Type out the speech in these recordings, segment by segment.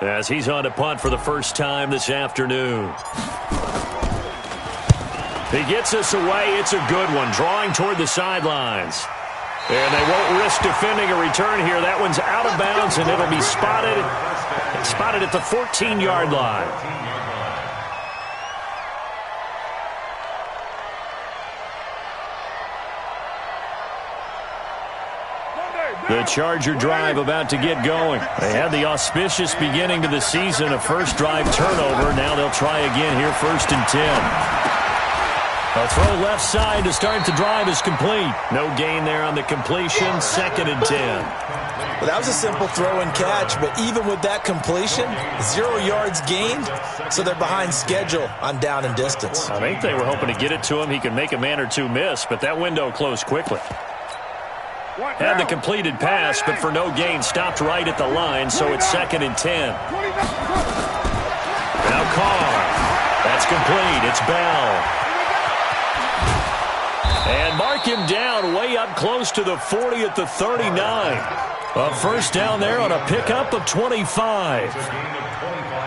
As he's on to punt for the first time this afternoon. He gets us away. It's a good one, drawing toward the sidelines. And they won't risk defending a return here. That one's out of bounds, and it'll be spotted at the 14-yard line. The Charger drive about to get going. They had the auspicious beginning to the season, a first drive turnover. Now they'll try again here, 1st and 10. A throw left side to start the drive is complete. No gain there on the completion, 2nd and 10. Well, that was a simple throw and catch, but even with that completion, 0 yards gained, so they're behind schedule on down and distance. I think they were hoping to get it to him. He could make a man or two miss, but that window closed quickly. Had the completed pass, but for no gain, stopped right at the line, so it's 2nd and 10. Now Carr. That's complete. It's Bell. And mark him down way up close to the 40 at the 39. A first down there on a pickup of 25.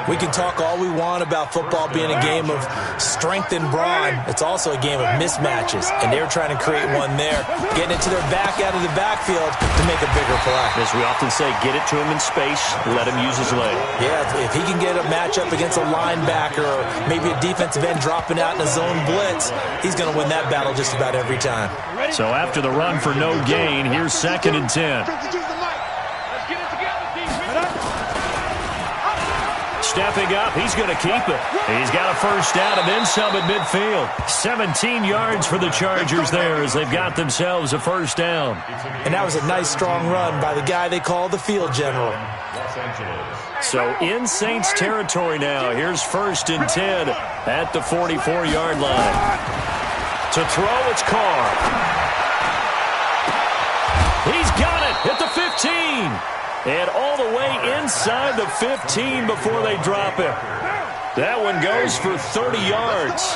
We can talk all we want about football being a game of strength and brawn. It's also a game of mismatches, and they're trying to create one there, getting it to their back out of the backfield to make a bigger play. As we often say, get it to him in space, let him use his leg. Yeah, if he can get a matchup against a linebacker or maybe a defensive end dropping out in a zone blitz, he's going to win that battle just about every time. So after the run for no gain, here's 2nd and 10. Stepping up, he's going to keep it. He's got a first down and then some at midfield. 17 yards for the Chargers there as they've got themselves a first down. And that was a nice strong run by the guy they call the field general. So in Saints territory now. Here's 1st and 10 at the 44-yard line. To throw, it's Carr. He's got it at the 15. And all the way inside the 15 before they drop it. That one goes for 30 yards.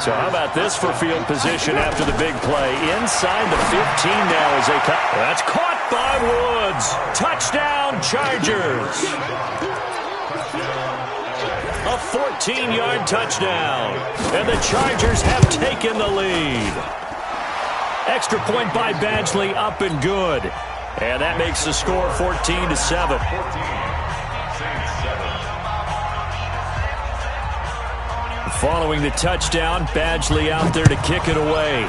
So how about this for field position after the big play? Inside the 15 now as they cut. That's caught by Woods. Touchdown, Chargers. A 14-yard touchdown. And the Chargers have taken the lead. Extra point by Badgley, up and good. And that makes the score 14-7. Following the touchdown, Badgley out there to kick it away.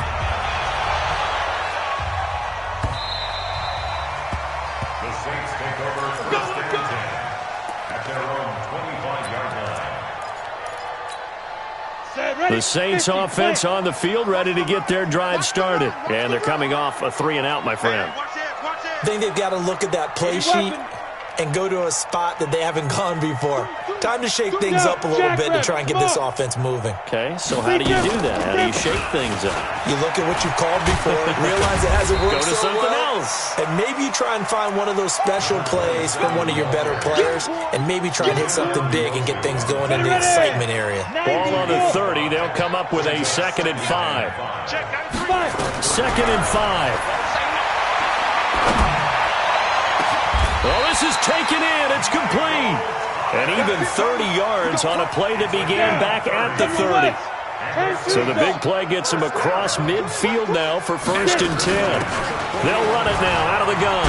The Saints take over 1st and 10 at their own 25-yard line. The Saints offense on the field, ready to get their drive started. And they're coming off a 3-and-out, my friend. I think they've got to look at that play sheet and go to a spot that they haven't gone before. Time to shake things up a little bit to try and get this offense moving. Okay, so how do you do that? How do you shake things up? You look at what you called before, realize it hasn't worked Go to so something well, else. and maybe you try and find one of those special plays from one of your better players, and maybe try and hit something big and get things going in the excitement area. Ball on the 30. They'll come up with a 2nd and 5. 2nd and 5. Well, this is taken in. It's complete. And even 30 yards on a play that began back at the 30. So the big play gets him across midfield now for 1st and 10. They'll run it now out of the gun.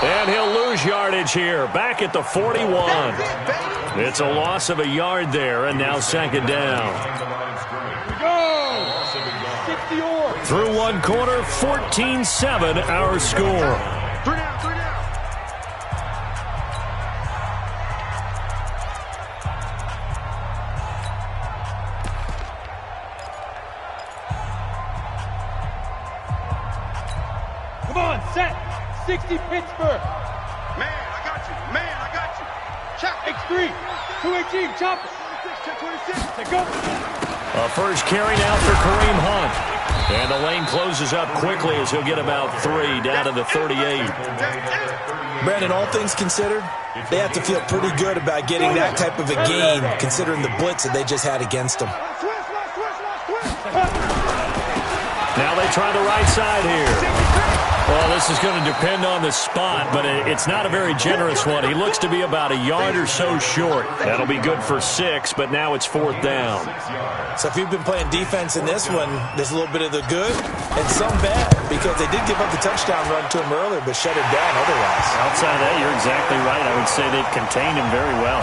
And he'll lose yardage here, back at the 41. It's a loss of a yard there, and now 2nd down. Through one quarter, 14-7 our score. Come on, set. 60 Pittsburgh. Man, I got you. Man, I got you. Chop. X3. 218. Chop it. 26. Take go. A first carry now for Kareem Hunt. And the lane closes up quickly as he'll get about 3 down to the 38. Brandon, all things considered, they have to feel pretty good about getting that type of a gain considering the blitz that they just had against them. Now they try the right side here. Well, this is going to depend on the spot, but it's not a very generous one. He looks to be about a yard or so short. That'll be good for 6, but now it's 4th down. So if you've been playing defense in this one, there's a little bit of the good and some bad, because they did give up the touchdown run to him earlier, but shut it down otherwise. Outside of that, you're exactly right. I would say they've contained him very well.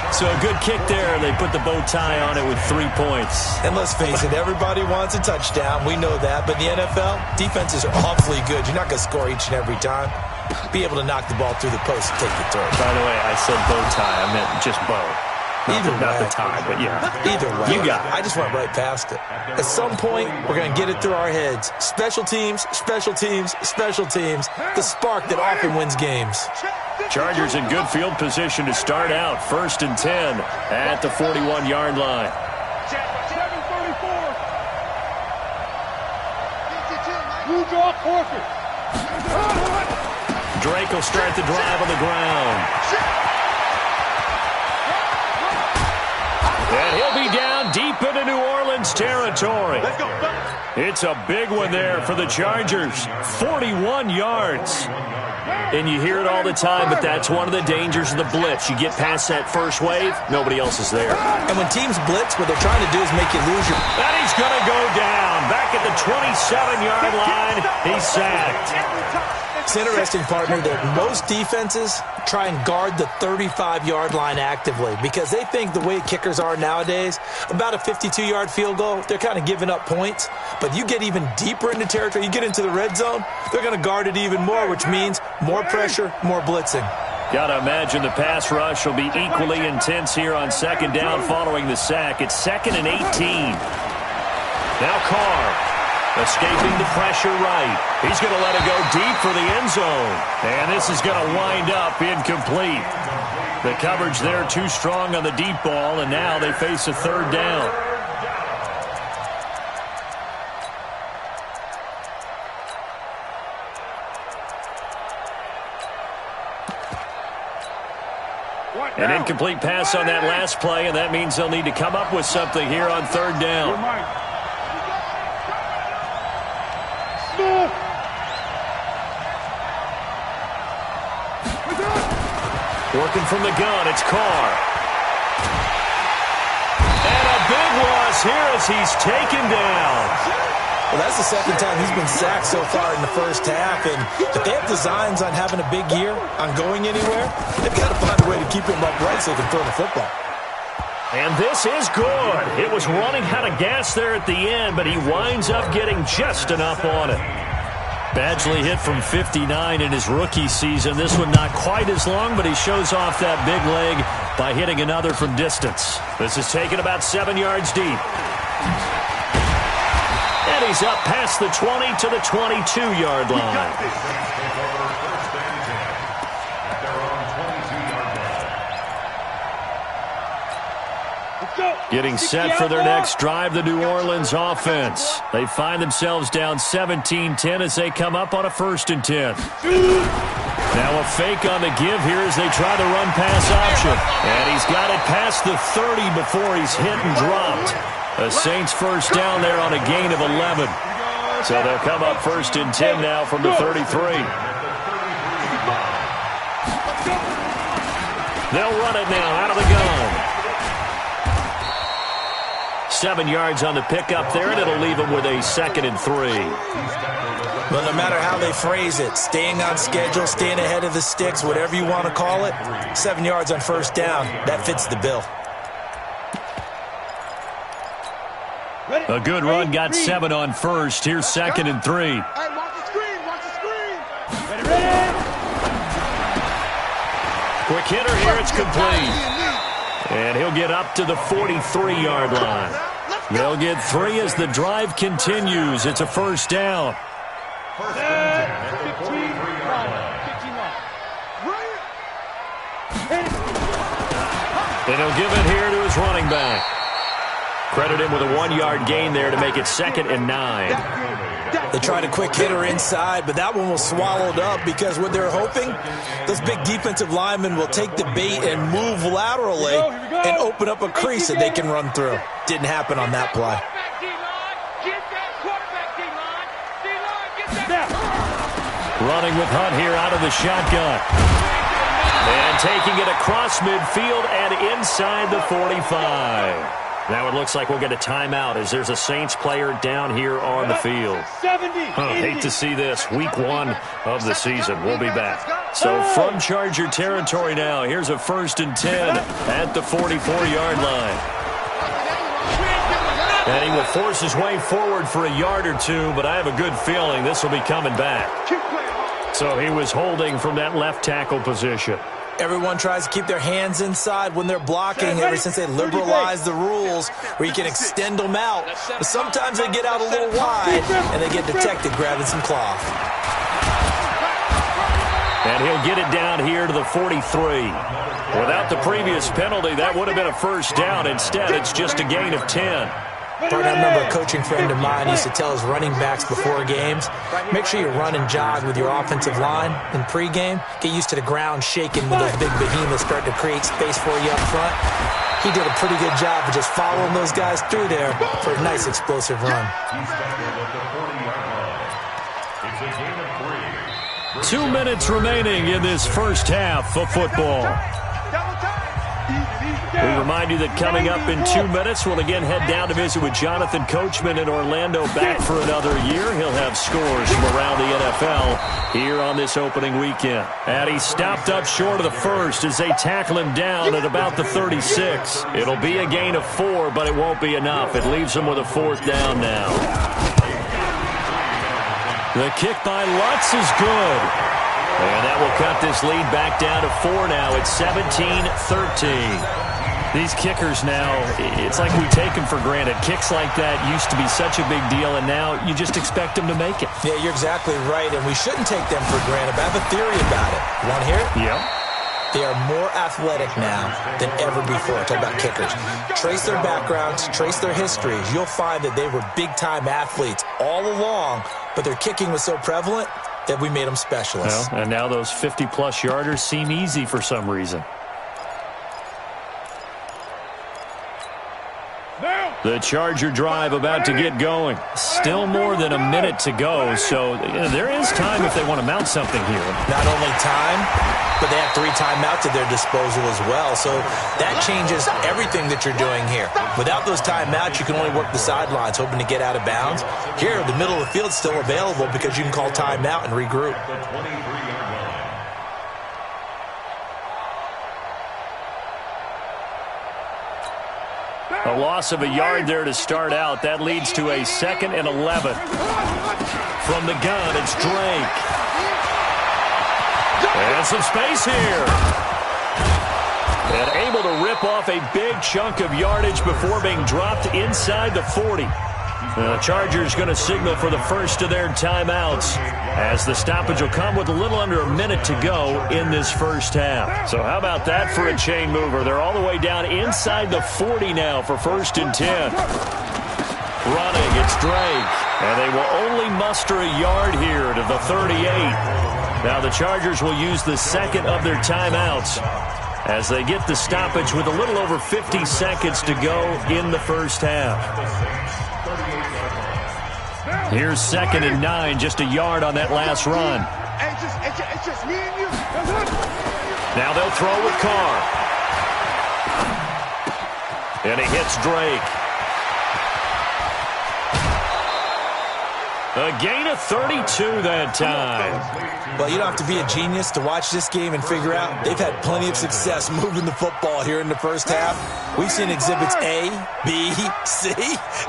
So a good kick there. They put the bow tie on it with 3 points. And let's face it, everybody wants a touchdown. We know that. But in the NFL, defenses are awfully good. You're not going to score each and every time. Be able to knock the ball through the post and take the throw. By the way, I said bow tie. I meant just bow. Not the tie, but yeah. Either way. You got it. I just went right past it. At some point, we're going to get it through our heads. Special teams, special teams, special teams. The spark that often wins games. Chargers in good field position to start out. 1st and 10 at the 41-yard line. 734. Drake will start the drive on the ground. And he'll be down deep into New Orleans territory. It's a big one there for the Chargers. 41 yards. And you hear it all the time, but that's one of the dangers of the blitz. You get past that first wave, nobody else is there. And when teams blitz, what they're trying to do is make you lose your... And he's going to go down. Back at the 27-yard line, he's sacked. It's interesting, partner, that most defenses try and guard the 35-yard line actively because they think the way kickers are nowadays, about a 52-yard field goal, they're kind of giving up points. But you get even deeper into territory, you get into the red zone, they're going to guard it even more, which means more pressure, more blitzing. Got to imagine the pass rush will be equally intense here on 2nd down following the sack. It's 2nd and 18. Now Carr. Escaping the pressure right. He's going to let it go deep for the end zone. And this is going to wind up incomplete. The coverage there too strong on the deep ball, and now they face a 3rd down. An incomplete pass on that last play, and that means they'll need to come up with something here on 3rd down. Working from the gun, it's Carr. And a big loss here as he's taken down. Well, that's the 2nd time he's been sacked so far in the first half. And if they have designs on having a big year, on going anywhere, they've got to find a way to keep him upright so they can throw the football. And this is good. It was running out of gas there at the end, but he winds up getting just enough on it. Badgley hit from 59 in his rookie season. This one not quite as long, but he shows off that big leg by hitting another from distance. This is taken about 7 yards deep. And he's up past the 20 to the 22-yard line. Getting set for their next drive, the New Orleans offense. They find themselves down 17-10 as they come up on a 1st and 10. Now a fake on the give here as they try the run-pass option. And he's got it past the 30 before he's hit and dropped. The Saints 1st down there on a gain of 11. So they'll come up 1st and 10 now from the 33. They'll run it now out of the gun. 7 yards on the pickup there, and it'll leave them with a 2nd and 3. But no matter how they phrase it, staying on schedule, staying ahead of the sticks, whatever you want to call it, 7 yards on 1st down, that fits the bill. A good run, got 7 on 1st. Here's 2nd and 3. Hey, watch the screen, watch the screen. Quick hitter here, it's complete. And he'll get up to the 43-yard line. They'll get 3 as the drive continues. It's a 1st down. 15 And he'll give it here to his running back. Credit him with a 1-yard gain there to make it 2nd and 9. They tried a quick hitter inside, but that one was swallowed up because what they're hoping, those big defensive linemen will take the bait and move laterally and open up a crease that they can run through. Didn't happen on that play. Running with Hunt here out of the shotgun. And taking it across midfield and inside the 45. Now it looks like we'll get a timeout as there's a Saints player down here on the field. Hate to see this. Week 1 of the season. We'll be back. So from Charger territory now, here's a 1st and 10 at the 44-yard line. And he will force his way forward for a yard or two, but I have a good feeling this will be coming back. So he was holding from that left tackle position. Everyone tries to keep their hands inside when they're blocking ever since they liberalized the rules where you can extend them out. But sometimes they get out a little wide and they get detected grabbing some cloth. And he'll get it down here to the 43. Without the previous penalty, that would have been a first down. Instead, it's just a gain of 10. Partner, I remember a coaching friend of mine used to tell his running backs before games, make sure you run and jog with your offensive line in pregame. Get used to the ground shaking when those big behemoths start to create space for you up front. He did a pretty good job of just following those guys through there for a nice explosive run. 2 minutes remaining in this first half of football. We remind you that coming up in 2 minutes, we'll again head down to visit with Jonathan Coachman in Orlando, back for another year. He'll have scores from around the NFL here on this opening weekend. And he stopped up short of the first as they tackle him down at about the 36. It'll be a gain of 4, but it won't be enough. It leaves him with a 4th down now. The kick by Lutz is good. And that will cut this lead back down to 4 now. It's 17-13. These kickers now, it's like we take them for granted. Kicks like that used to be such a big deal, and now you just expect them to make it. Yeah, you're exactly right, and we shouldn't take them for granted. But I have a theory about it. You want to hear it? Yeah. They are more athletic now than ever before. Talk about kickers. Trace their backgrounds, trace their histories. You'll find that they were big-time athletes all along, but their kicking was so prevalent that we made them specialists. Well, and now those 50-plus yarders seem easy for some reason. The Charger drive about to get going. Still more than a minute to go, so there is time if they want to mount something here. Not only time, but they have 3 timeouts at their disposal as well, so that changes everything that you're doing here. Without those timeouts, you can only work the sidelines, hoping to get out of bounds. Here, the middle of the field's still available because you can call timeout and regroup. A loss of a yard there to start out. That leads to a 2nd and 11. From the gun, it's Drake. And some space here. And able to rip off a big chunk of yardage before being dropped inside the 40. The Chargers going to signal for the first of their timeouts, as the stoppage will come with a little under a minute to go in this first half. So how about that for a chain mover? They're all the way down inside the 40 now for 1st and 10. Running, it's Drake. And they will only muster a yard here to the 38. Now the Chargers will use the 2nd of their timeouts as they get the stoppage with a little over 50 seconds to go in the first half. Here's 2nd and 9, just a yard on that last run. It's just me and you. Now they'll throw with Carr. And he hits Drake. A gain of 32 that time. Well, you don't have to be a genius to watch this game and figure out they've had plenty of success moving the football here in the first half. We've seen exhibits A, B, C,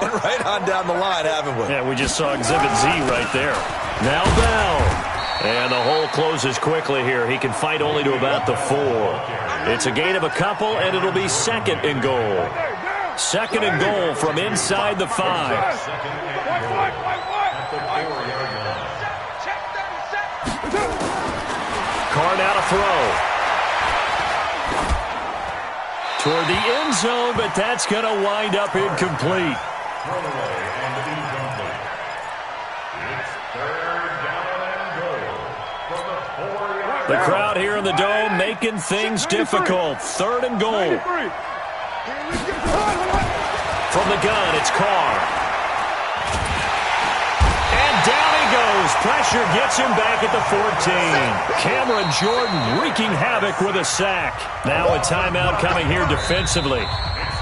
and right on down the line, haven't we? Yeah, we just saw exhibit Z right there. Now Bell. And the hole closes quickly here. He can fight only to about the 4. It's a gain of a couple, and it'll be 2nd and goal. 2nd and goal from inside the 5. Carr now to throw. Toward the end zone, but that's going to wind up incomplete. The crowd here in the Dome making things difficult. 3rd and goal. From the gun, it's Carr. And down he goes. Pressure gets him back at the 14. Cameron Jordan wreaking havoc with a sack. Now a timeout coming here defensively.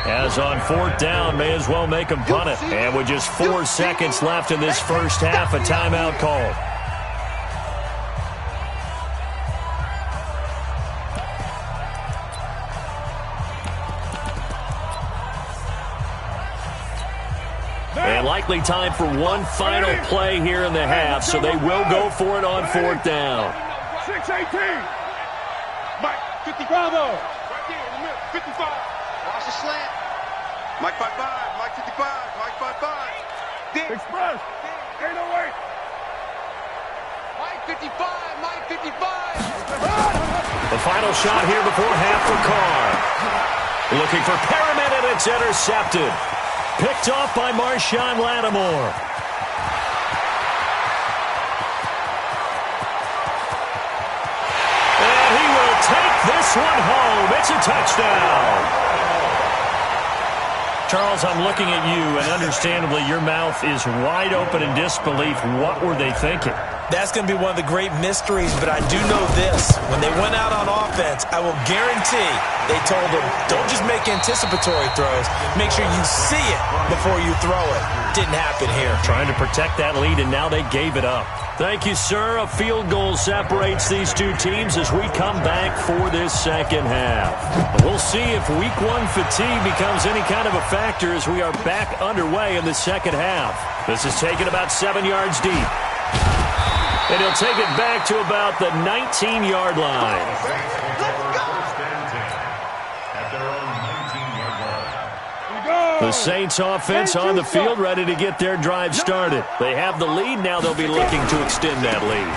As on 4th down, may as well make him punt it. And with just 4 seconds left in this first half, a timeout called. And likely time for one final play here in the half, so they will go for it on 4th down. 6-18. Mike, 50. Bravo. Right there in the middle. 55. Watch the slant. Mike 55. Mike 55. Mike 55. Dick. Express. 808. Mike 55. Mike 55. The final shot here before half for Carr. Looking for Perriman, and it's intercepted. Picked off by Marshawn Lattimore. And he will take this one home. It's a touchdown. Charles, I'm looking at you, and understandably, your mouth is wide open in disbelief. What were they thinking? That's going to be one of the great mysteries, but I do know this. When they went out on offense, I will guarantee they told them, don't just make anticipatory throws. Make sure you see it before you throw it. Didn't happen here. Trying to protect that lead, and now they gave it up. Thank you, sir. A field goal separates these two teams as we come back for this second half. We'll see if Week 1 fatigue becomes any kind of a factor as we are back underway in the second half. This is taken about 7 yards deep. And he'll take it back to about the 19-yard line. The Saints offense on the field, ready to get their drive started. They have the lead. Now they'll be looking to extend that lead.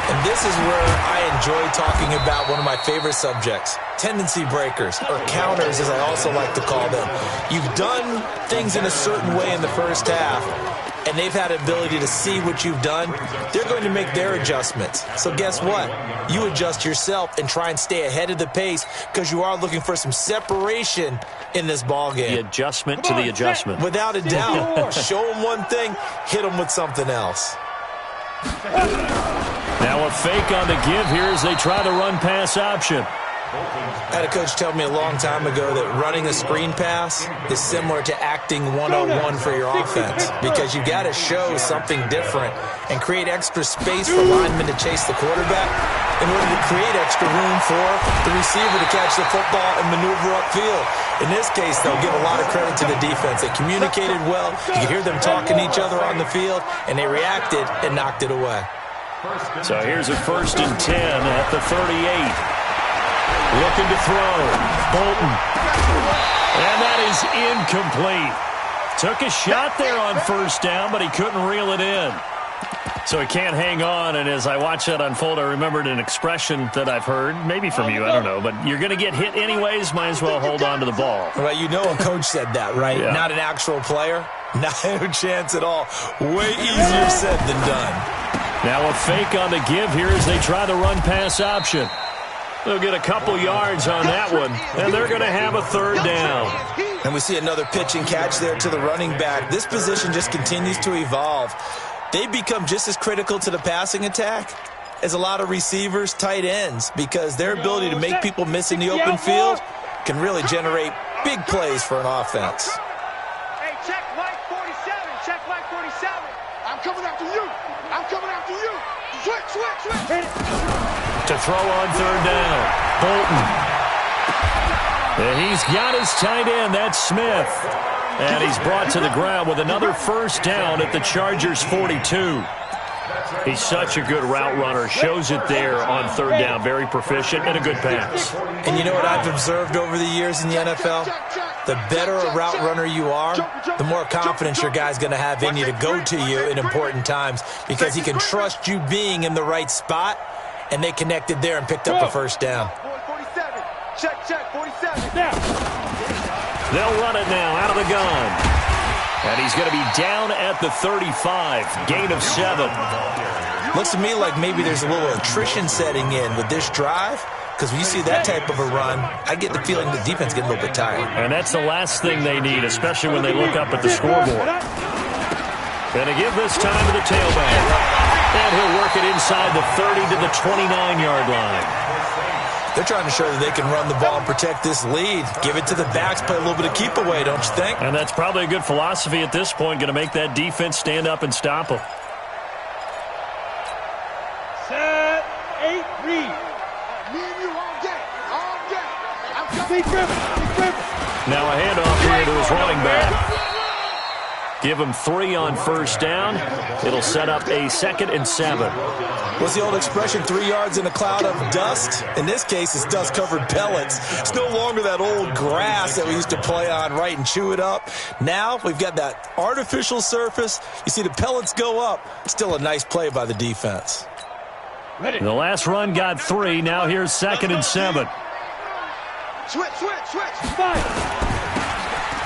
And this is where I enjoy talking about one of my favorite subjects, tendency breakers, or counters as I also like to call them. You've done things in a certain way in the first half, and they've had the ability to see what you've done. They're going to make their adjustments. So guess what? You adjust yourself and try and stay ahead of the pace because you are looking for some separation in this ballgame. The adjustment to the adjustment. Without a doubt. Show them one thing, hit them with something else. Now a fake on the give here as they try the run-pass option. I had a coach tell me a long time ago that running a screen pass is similar to acting 101 for your offense because you got to show something different and create extra space for linemen to chase the quarterback in order to create extra room for the receiver to catch the football and maneuver upfield. In this case, they'll give a lot of credit to the defense. They communicated well. You could hear them talking to each other on the field, and they reacted and knocked it away. So here's a 1st and 10 at the 38. Looking to throw. Bolton. And that is incomplete. Took a shot there on 1st down, but he couldn't reel it in. So he can't hang on, and as I watched that unfold, I remembered an expression that I've heard, maybe from you, I don't know, but you're going to get hit anyways, might as well hold on to the ball. Well, you know a coach said that, right? Yeah. Not an actual player. Not a chance at all. Way easier said than done. Now a fake on the give here as they try the run-pass option. They'll get a couple yards on that one, and they're going to have a 3rd down. And we see another pitch and catch there to the running back. This position just continues to evolve. They become just as critical to the passing attack as a lot of receivers, tight ends, because their ability to make people miss in the open field can really generate big plays for an offense. Hey, check Mike 47. Check Mike 47. I'm coming after you. I'm coming after you. Switch. To throw on 3rd down. Bolton. And he's got his tight end. That's Smith. And he's brought to the ground with another 1st down at the Chargers' 42. He's such a good route runner. Shows it there on 3rd down. Very proficient and a good pass. And you know what I've observed over the years in the NFL? The better a route runner you are, the more confidence your guy's going to have in you to go to you in important times because he can trust you being in the right spot, and they connected there and picked up the 1st down. 47. Check 47. They'll run it now out of the gun. And he's going to be down at the 35. Gain of 7. Looks to me like maybe there's a little attrition setting in with this drive. Because when you see that type of a run, I get the feeling the defense getting a little bit tired. And that's the last thing they need, especially when they look up at the scoreboard. Going to give this time to the tailback. And he'll work it inside the 30 to the 29-yard line. They're trying to show that they can run the ball and protect this lead. Give it to the backs, play a little bit of keep away, don't you think? And that's probably a good philosophy at this point, going to make that defense stand up and stop them. Set, 8-3. Me and you all day. All day. I'm coming. Now a handoff here to his running back. Give him 3 on first down. It'll set up a 2nd and 7. What's the old expression, 3 yards in a cloud of dust? In this case, it's dust-covered pellets. It's no longer that old grass that we used to play on, right, and chew it up. Now we've got that artificial surface. You see the pellets go up. Still a nice play by the defense. The last run got 3. Now here's 2nd and 7. Switch.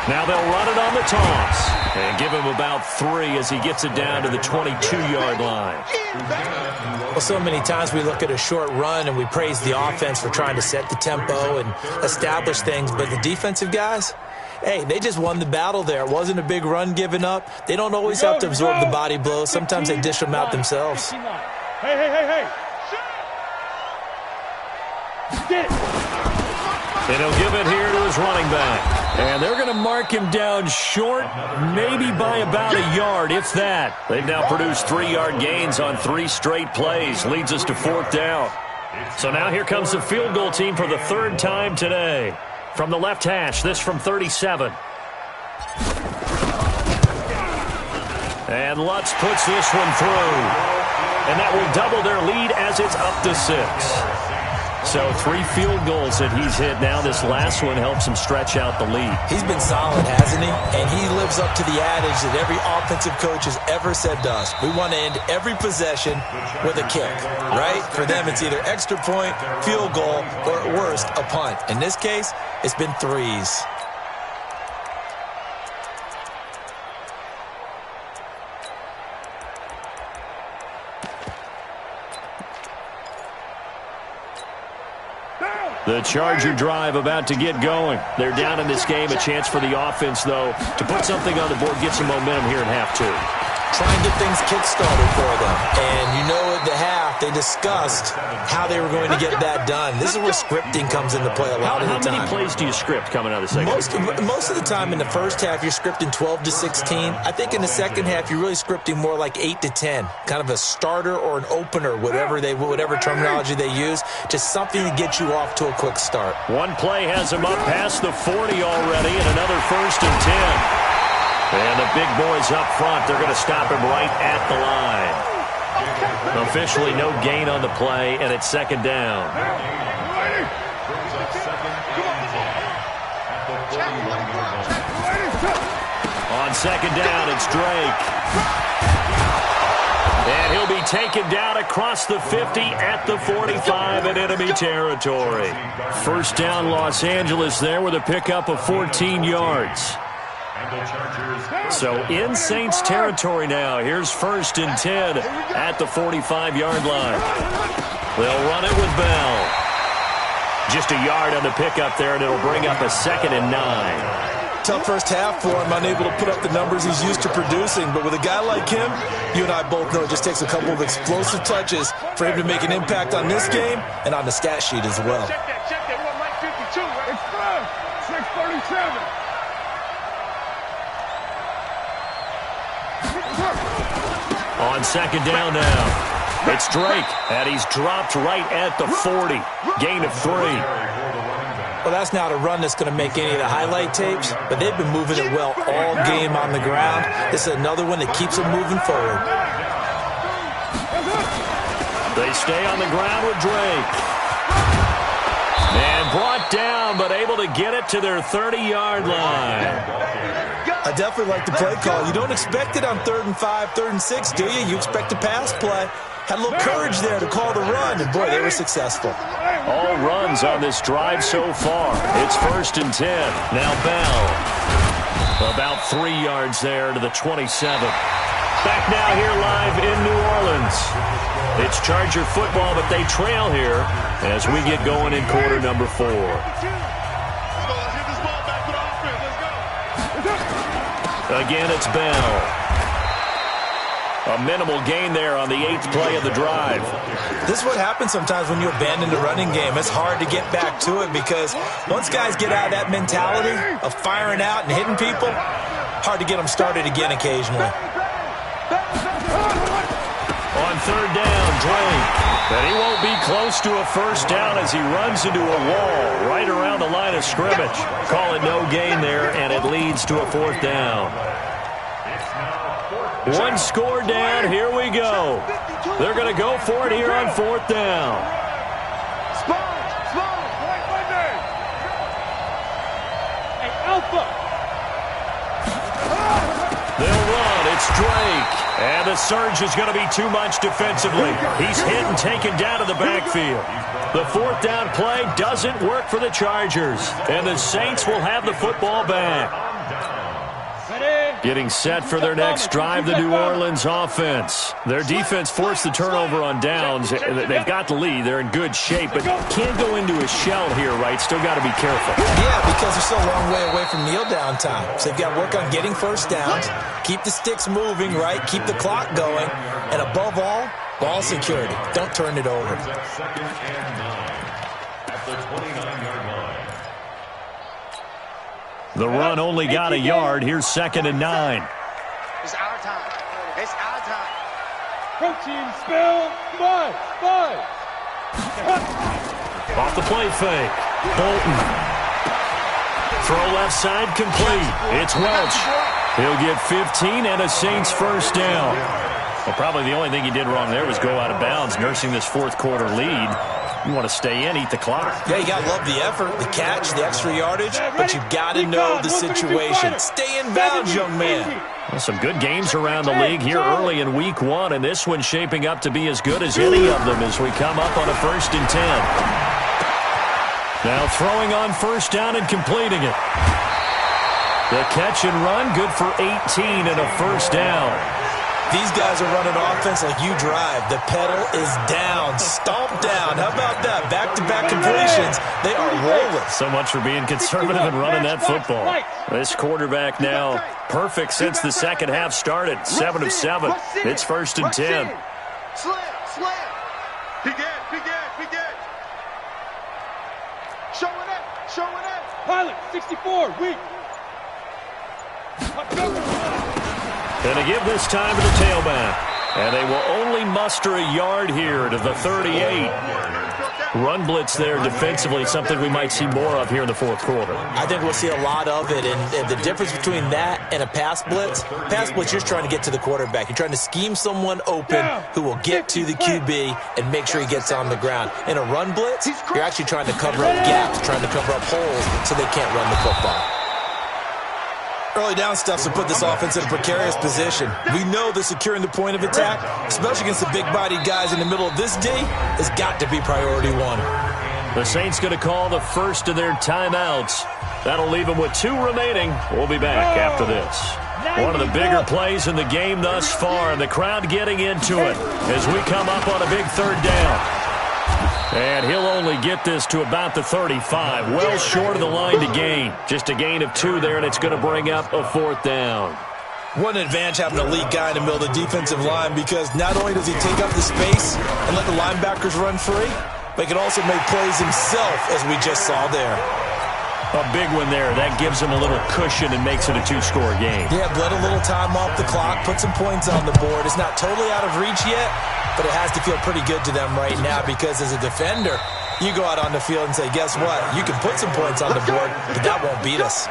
Now they'll run it on the toss and give him about 3 as he gets it down to the 22-yard line. Well, so many times we look at a short run and we praise the offense for trying to set the tempo and establish things, but the defensive guys, hey, they just won the battle there. It wasn't a big run given up. They don't always have to absorb the body blows. Sometimes they dish them out themselves. Hey. Get it. And he'll give it here to his running back. And they're going to mark him down short, maybe by about a yard, if that. They've now produced 3-yard gains on 3 straight plays. Leads us to 4th down. So now here comes the field goal team for the 3rd time today. From the left hash, this from 37. And Lutz puts this one through. And that will double their lead as it's up to 6. So 3 field goals that he's hit now. This last one helps him stretch out the lead. He's been solid, hasn't he? And he lives up to the adage that every offensive coach has ever said to us. We want to end every possession with a kick, right? For them, it's either extra point, field goal, or at worst, a punt. In this case, it's been 3s. The Charger drive about to get going. They're down in this game. A chance for the offense, though, to put something on the board, get some momentum here in half 2. Try and get things kick-started for them. And you know at the half, they discussed how they were going to get that done. This is where scripting comes into play a lot of the time. How many plays do you script coming out of the second? Most of the time in the first half, you're scripting 12 to 16. I think in the second half, you're really scripting more like 8 to 10. Kind of a starter or an opener, whatever terminology they use. Just something to get you off to a quick start. One play has him up past the 40 already, and another 1st and 10. And the big boys up front, they're going to stop him right at the line. Officially no gain on the play, and it's 2nd down. On 2nd down, it's Drake. And he'll be taken down across the 50 at the 45 in enemy territory. 1st down, Los Angeles there with a pickup of 14 yards. So in Saints territory now. Here's 1st and 10 at the 45-yard line. They'll run it with Bell. Just a yard on the pickup there, and it'll bring up a 2nd and 9. Tough first half for him, unable to put up the numbers he's used to producing. But with a guy like him, you and I both know it just takes a couple of explosive touches for him to make an impact on this game and on the stat sheet as well. Check that. One like 52, right? It's 637. On 2nd down now, it's Drake, and he's dropped right at the 40. Gain of 3. Well, that's not a run that's going to make any of the highlight tapes, but they've been moving it well all game on the ground. This is another one that keeps them moving forward. They stay on the ground with Drake. And brought down, but able to get it to their 30-yard line. I definitely like the play call. You don't expect it on 3rd and 5, 3rd and 6, do you? You expect a pass play. Had a little courage there to call the run, and boy, they were successful. All runs on this drive so far. It's 1st and 10. Now Bell. About 3 yards there to the 27. Back now here live in New Orleans. It's Charger football, but they trail here as we get going in quarter number 4. Again, it's Bell. A minimal gain there on the 8th play of the drive. This is what happens sometimes when you abandon the running game. It's hard to get back to it because once guys get out of that mentality of firing out and hitting people, hard to get them started again occasionally. On 3rd down, Drake. But he won't be close to a first down as he runs into a wall right around the line of scrimmage. Call it no gain there, and it leads to a 4th down. One score down. Here we go. They're going to go for it here on 4th down. Hey, Alpha. They'll run. It's Drake. And the surge is going to be too much defensively. He's hit and taken down to the backfield. The 4th down play doesn't work for the Chargers. And the Saints will have the football back. Getting set for their next drive, the New Orleans offense. Their defense forced the turnover on downs. They've got the lead. They're in good shape, but can't go into a shell here, right? Still got to be careful. Yeah, because they're still a long way away from kneel down time. So they've got to work on getting first downs, keep the sticks moving, right? Keep the clock going, and above all, ball security. Don't turn it over. Second and 9 at the 29-yard line. The run only got a yard. Here's 2nd and 9. It's our time. It's our time. Protein spill. 5. Off the play fake. Bolton. Throw left side complete. It's Welch. He'll get 15 and a Saints first down. Well, probably the only thing he did wrong there was go out of bounds, nursing this 4th quarter lead. You want to stay in, eat the clock. Yeah, you got to love the effort, the catch, the extra yardage, but you've got to know the situation. Stay in bounds, young man. Well, some good games around the league here early in week 1, and this one's shaping up to be as good as any of them as we come up on a 1st and 10. Now throwing on 1st down and completing it. The catch and run, good for 18 and a first down. These guys are running offense like you drive. The pedal is down, stomp down. How about that? Back-to-back completions. They are rolling. So much for being conservative and running that football. This quarterback now perfect since the second half started. 7 of 7. It's 1st and 10. Slam. He get. Showing up. Pilot, 64, weak. And they give this time to the tailback. And they will only muster a yard here to the 38. Run blitz there defensively, something we might see more of here in the 4th quarter. I think we'll see a lot of it, and the difference between that and a pass blitz, you're trying to get to the quarterback. You're trying to scheme someone open who will get to the QB and make sure he gets on the ground. In a run blitz, you're actually trying to cover up gaps, trying to cover up holes so they can't run the football. Early down stuffs will put this offense in a precarious position. We know that securing the point of attack, especially against the big-bodied guys in the middle of this D, has got to be priority 1. The Saints going to call the first of their timeouts. That'll leave them with 2 remaining. We'll be back after this. One of the bigger plays in the game thus far, and the crowd getting into it as we come up on a big 3rd down. And he'll only get this to about the 35, well short of the line to gain. Just a gain of 2 there, and it's going to bring up a 4th down. What an advantage having an elite guy in the middle of the defensive line, because not only does he take up the space and let the linebackers run free, but he can also make plays himself, as we just saw there. A big one there. That gives him a little cushion and makes it a 2-score game. Yeah, bled a little time off the clock, put some points on the board. It's not totally out of reach yet, but it has to feel pretty good to them right now, because as a defender, you go out on the field and say, guess what? You can put some points on the board, but that won't beat us.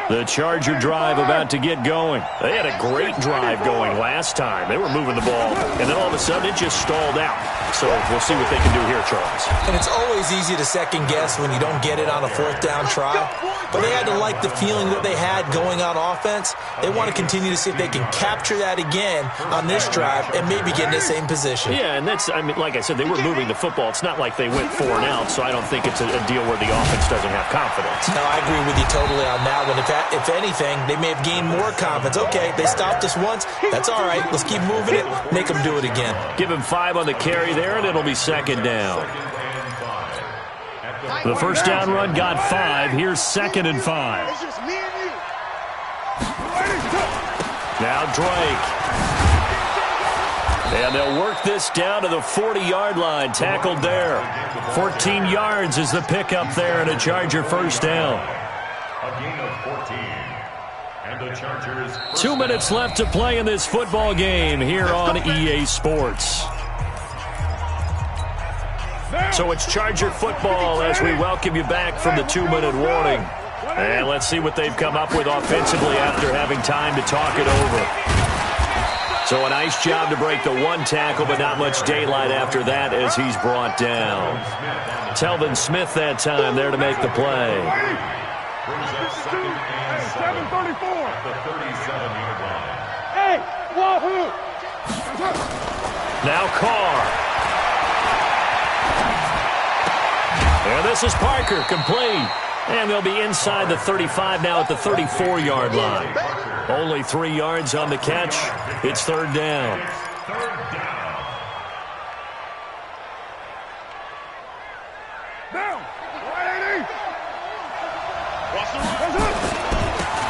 The Charger drive about to get going. They had a great drive going last time. They were moving the ball, and then all of a sudden it just stalled out. So we'll see what they can do here, Charles. And it's always easy to second guess when you don't get it on a 4th down try. But they had to like the feeling that they had going on offense. They want to continue to see if they can capture that again on this drive and maybe get in the same position. Yeah, and that's, I mean, like I said, they were moving the football. It's not like they went 4 and out, so I don't think it's a deal where the offense doesn't have confidence. No, I agree with you totally on that one. that, if anything, they may have gained more confidence. Okay, they stopped us once. That's all right. Let's keep moving it. Make them do it again. Give him 5 on the carry there, and it'll be second down. The first down run got 5. Here's 2nd and 5. It's just me and you. Now Drake. And they'll work this down to the 40-yard line. Tackled there. 14 yards is the pickup there, and a Charger first down. A gain of 14. And the Chargers. 2 minutes left to play in this football game here on EA Sports. So it's Charger football as we welcome you back from the 2-minute warning. And let's see what they've come up with offensively after having time to talk it over. So a nice job to break the 1 tackle, but not much daylight after that as he's brought down. Telvin Smith that time there to make the play. Brings up 2nd and 7. At the 37-yard line. Hey, wahoo! Now Carr. And this is Parker, complete. And they'll be inside the 35 now at the 34-yard line. Only 3 yards on the catch. It's 3rd down.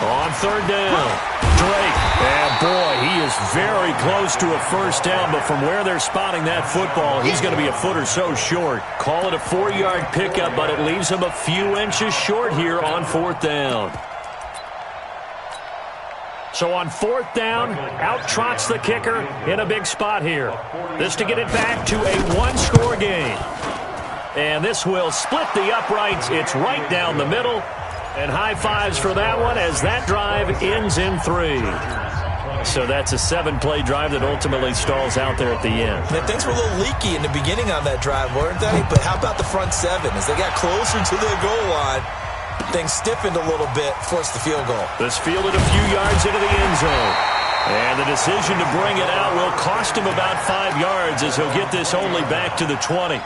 On 3rd down. Drake. And boy, he is very close to a first down, but from where they're spotting that football, he's going to be a foot or so short. Call it a 4-yard pickup, but it leaves him a few inches short here on 4th down. So on 4th down, out trots the kicker in a big spot here. This to get it back to a 1-score game. And this will split the uprights. It's right down the middle. And high fives for that one as that drive ends in 3. So that's a 7-play drive that ultimately stalls out there at the end. And things were a little leaky in the beginning on that drive, weren't they? But how about the front 7? As they got closer to their goal line, things stiffened a little bit, forced the field goal. This fielded a few yards into the end zone. And the decision to bring it out will cost him about 5 yards as he'll get this only back to the 20.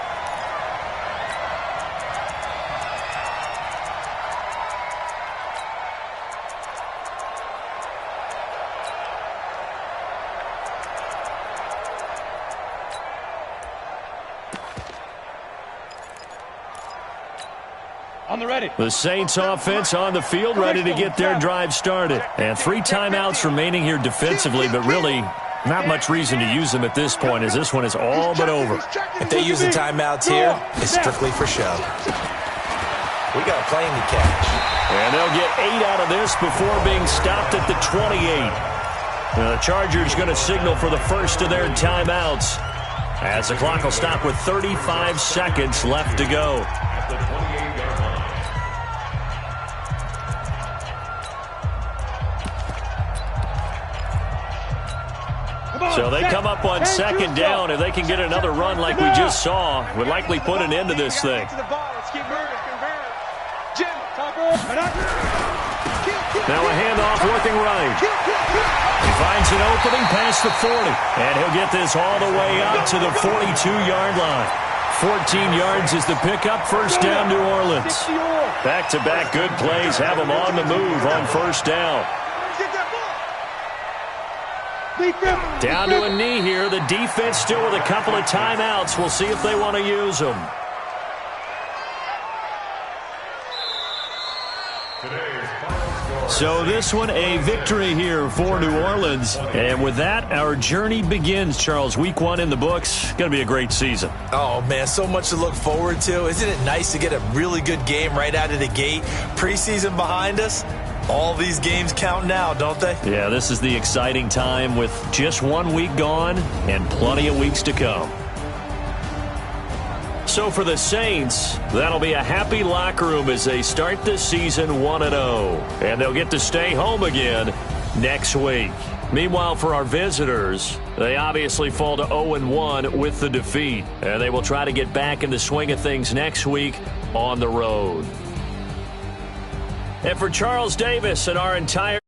The Saints offense on the field ready to get their drive started. And 3 timeouts remaining here defensively, but really not much reason to use them at this point as this one is all but over. If they use the timeouts here, it's strictly for show. We got a plane to catch. And they'll get 8 out of this before being stopped at the 28. Now the Chargers going to signal for the first of their timeouts as the clock will stop with 35 seconds left to go. At the 28-yard line. So they come up on 2nd down. If they can get another run like we just saw, would likely put an end to this thing. Now a handoff working right. He finds an opening past the 40. And he'll get this all the way up to the 42-yard line. 14 yards is the pickup. First down, New Orleans. Back-to-back good plays have them on the move on first down. Down to a knee here. The defense still with a couple of timeouts. We'll see if they want to use them. So this one a victory here for New Orleans. And with that, our journey begins, Charles. Week 1 in the books. Going to be a great season. Oh, man, so much to look forward to. Isn't it nice to get a really good game right out of the gate? Preseason behind us. All these games count now, don't they? Yeah, this is the exciting time with just 1 week gone and plenty of weeks to come. So for the Saints, that'll be a happy locker room as they start this season 1-0. And they'll get to stay home again next week. Meanwhile, for our visitors, they obviously fall to 0-1 with the defeat. And they will try to get back in the swing of things next week on the road. And for Charles Davis and our entire